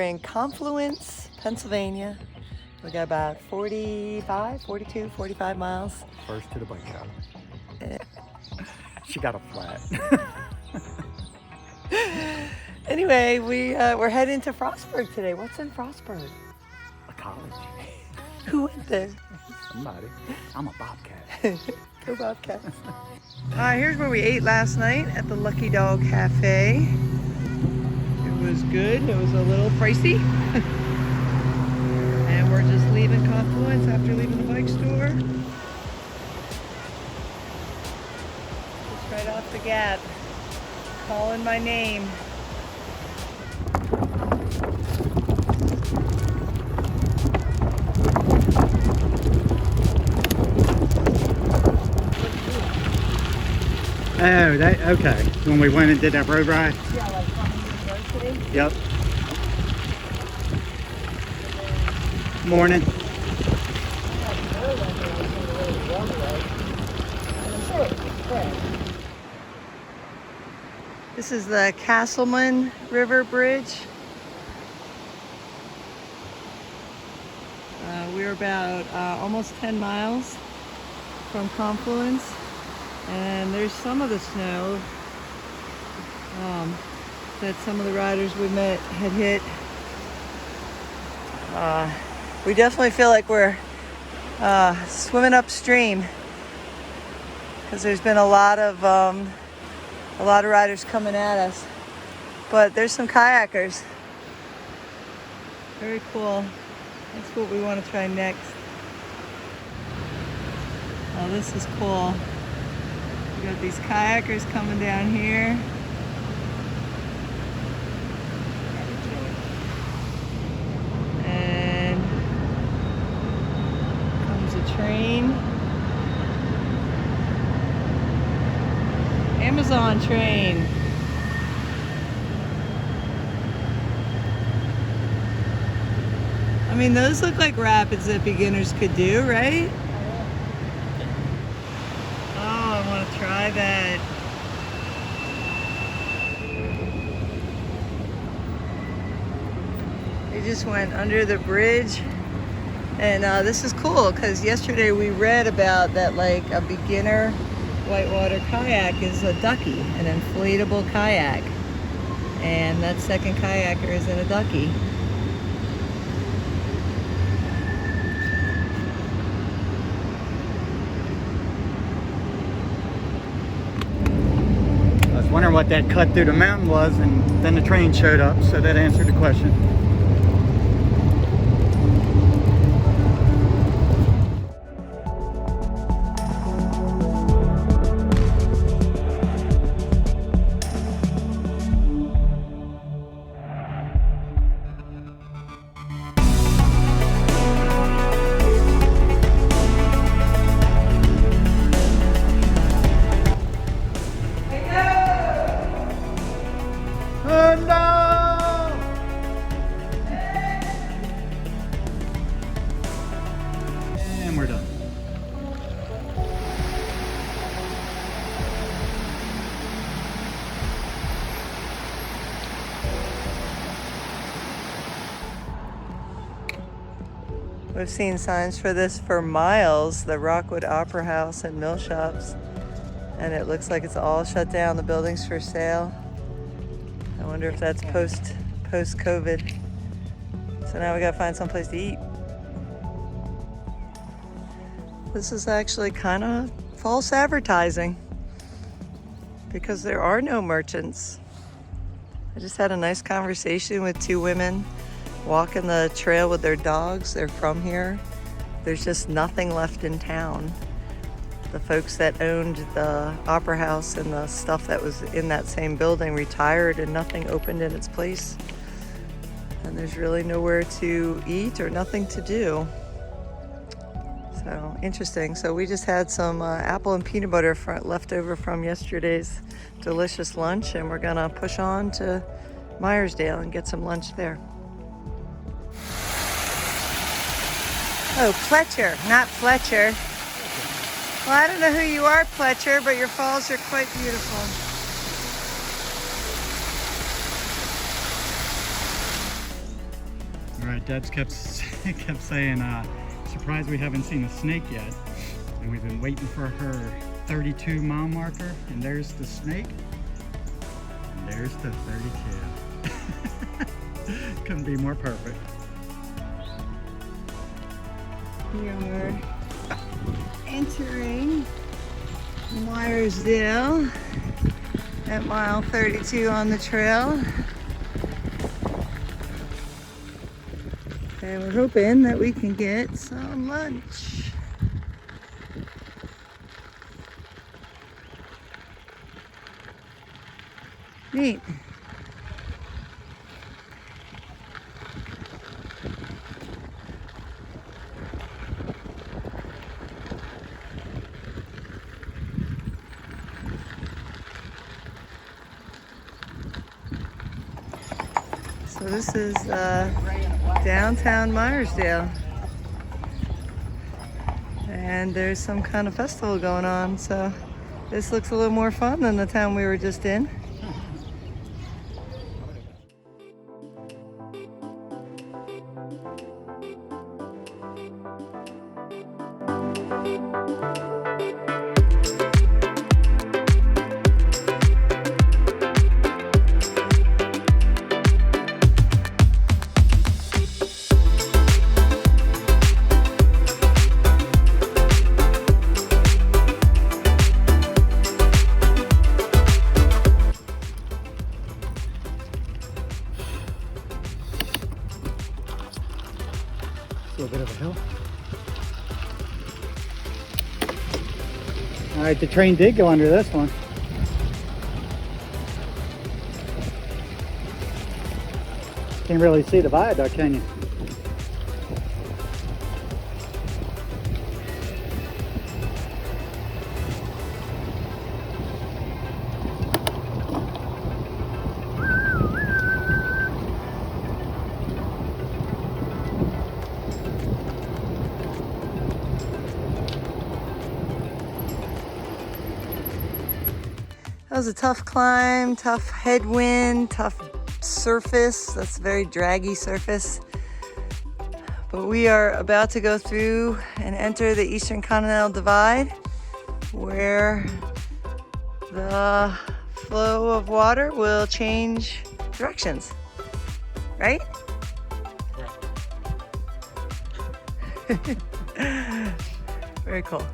in Confluence, Pennsylvania. We got about 42, 45 miles. First to the bike shop. Eh. She got a flat. Anyway, we're heading to Frostburg today. What's in Frostburg? A college. Who went there? Somebody. I'm a Bobcat. Go Bobcats. Here's where we ate last night at the Lucky Dog Cafe. It was good. It was a little pricey. And we're just leaving Confluence after leaving the bike store. Just right off the gap. Calling my name. Oh, okay. When we went and did that road ride? Yeah, like from University. Yep. Morning. This is the Castleman River Bridge. We're about almost 10 miles from Confluence. And there's some of the snow that some of the riders we met had hit. We definitely feel like we're swimming upstream because there's been a lot of riders coming at us. But there's some kayakers. Very cool. That's what we want to try next. Oh, this is cool. We got these kayakers coming down here. And comes a train. Amazon train. I mean, those look like rapids that beginners could do, right? I want to try that. We just went under the bridge, and this is cool because yesterday we read about that, like a beginner whitewater kayak is a ducky, an inflatable kayak, and that second kayaker is in a ducky. Wondering what that cut through the mountain was, and then the train showed up, so that answered the question. And we're done. We've seen signs for this for miles, the Rockwood Opera House and Mill Shops, and it looks like it's all shut down. The building's for sale. I wonder if that's post-COVID. So now we gotta find someplace to eat. This is actually kind of false advertising because there are no merchants. I just had a nice conversation with two women walking the trail with their dogs. They're from here. There's just nothing left in town. The folks that owned the Opera House and the stuff that was in that same building retired, and nothing opened in its place. And there's really nowhere to eat or nothing to do. So interesting. So we just had some apple and peanut butter left over from yesterday's delicious lunch, and we're gonna push on to Myersdale and get some lunch there. Oh, Pletcher, not Fletcher. Well, I don't know who you are, Pletcher, but your falls are quite beautiful. right, Debs kept saying, surprised we haven't seen a snake yet. And we've been waiting for her 32-mile marker, and there's the snake. And there's the 32. Couldn't be more perfect. We are entering Myersdale at mile 32 on the trail. And we're hoping that we can get some lunch. Neat. So this is downtown Myersdale, and there's some kind of festival going on, so this looks a little more fun than the town we were just in. A little bit of a hill. All right, the train did go under this one. Can't really see the viaduct, can you? That was a tough climb, tough headwind, tough surface. That's a very draggy surface. But we are about to go through and enter the Eastern Continental Divide, where the flow of water will change directions, right? Very cool.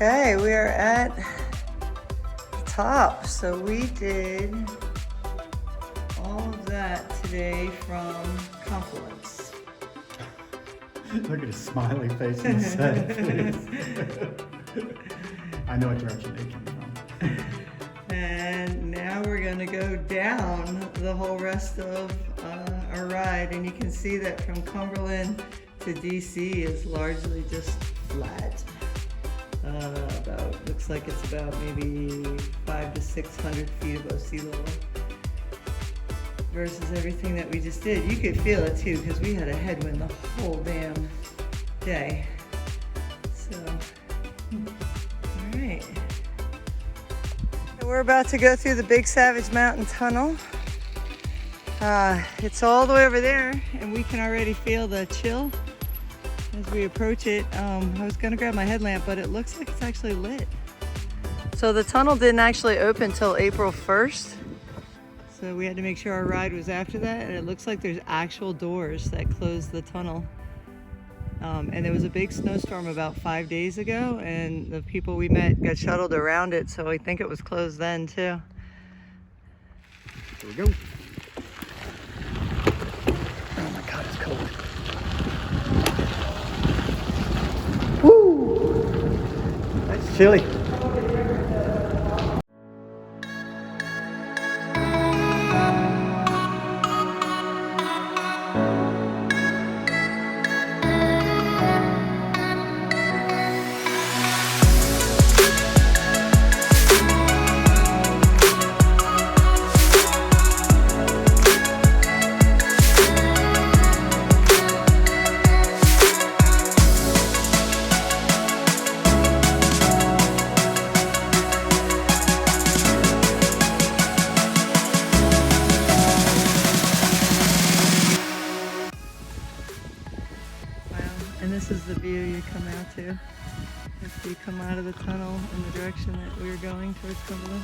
Okay, we are at the top. So we did all of that today from Confluence. Look at his smiley face instead, please. I know what direction they came from. And now we're gonna go down the whole rest of our ride, and you can see that from Cumberland to DC is largely just flat. Looks like it's about maybe 500 to 600 feet above sea level versus everything that we just did. You could feel it too, because we had a headwind the whole damn day. So, all right. We're about to go through the Big Savage Mountain Tunnel. It's all the way over there, and we can already feel the chill as we approach it. I was gonna grab my headlamp, but it looks like it's actually lit. So the tunnel didn't actually open till April 1st. So we had to make sure our ride was after that, and it looks like there's actual doors that close the tunnel. And there was a big snowstorm about 5 days ago, and the people we met got shuttled around it, so I think it was closed then too. Here we go. Oh my God, it's cold. Woo! That's chilly. too. After you come out of the tunnel in the direction that we were going towards Cumberland.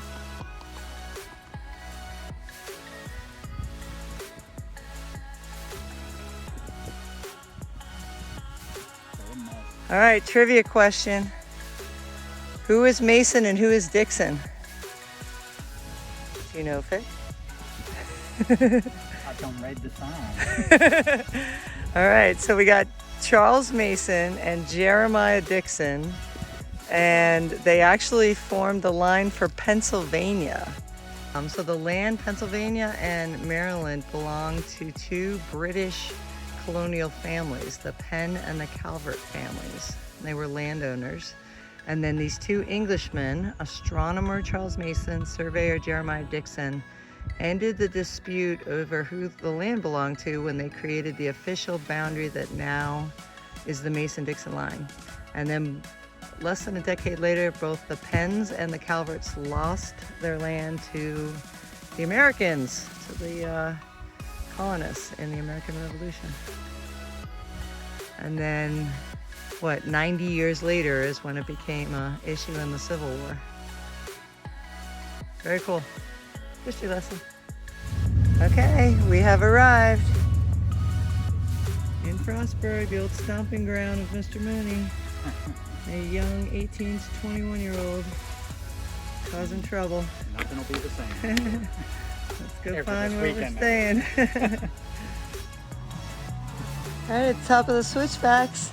All right, trivia question. Who is Mason and who is Dixon? Do you know, Faye? I don't read the song. All right, so we got Charles Mason and Jeremiah Dixon, and they actually formed the line for Pennsylvania. So the land, Pennsylvania and Maryland, belonged to two British colonial families, the Penn and the Calvert families. They were landowners. And then these two Englishmen, astronomer Charles Mason, surveyor Jeremiah Dixon, ended the dispute over who the land belonged to when they created the official boundary that now is the Mason-Dixon line. And then less than a decade later, both the Penns and the Calverts lost their land to the Americans, to the colonists in the American Revolution. And then, 90 years later is when it became an issue in the Civil War. Very cool. History lesson. Okay, we have arrived in Frostburg, the old stomping ground of Mr. Mooney, a young 18 to 21-year-old causing trouble. Nothing will be the same. Let's go find where we're staying. All right, at the top of the switchbacks.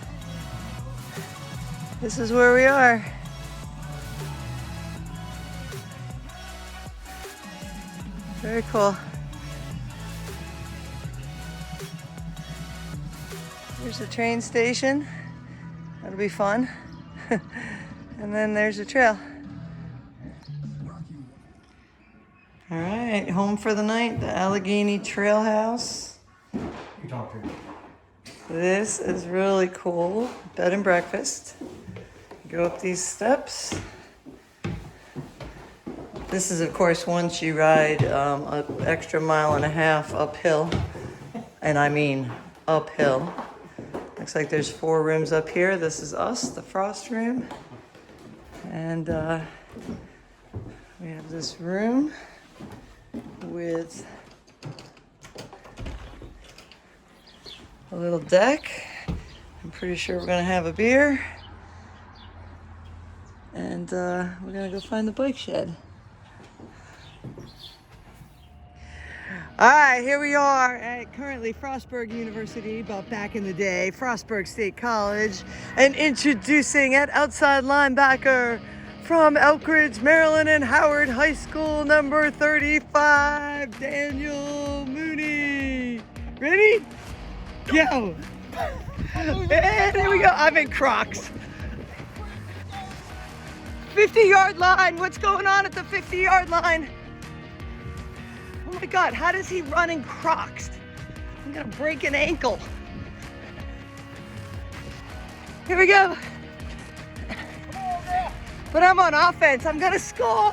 This is where we are. Very cool. There's the train station. That'll be fun. And then there's the trail. All right, home for the night, the Allegheny Trailhouse. You talk to me. This is really cool. Bed and breakfast. Go up these steps. This is, of course, once you ride an extra mile and a half uphill. And I mean uphill. Looks like there's 4 rooms up here. This is us, the frost room. And we have this room with a little deck. I'm pretty sure we're gonna have a beer. And we're gonna go find the bike shed. All right, here we are at currently Frostburg University, but back in the day, Frostburg State College, and introducing at outside linebacker from Elk Ridge, Maryland, and Howard High School, number 35, Daniel Mooney. Ready? Go! And there we go. I'm in Crocs. 50-yard line. What's going on at the 50-yard line? Oh my God, how does he run in Crocs? I'm gonna break an ankle. Here we go. But I'm on offense. I'm gonna score.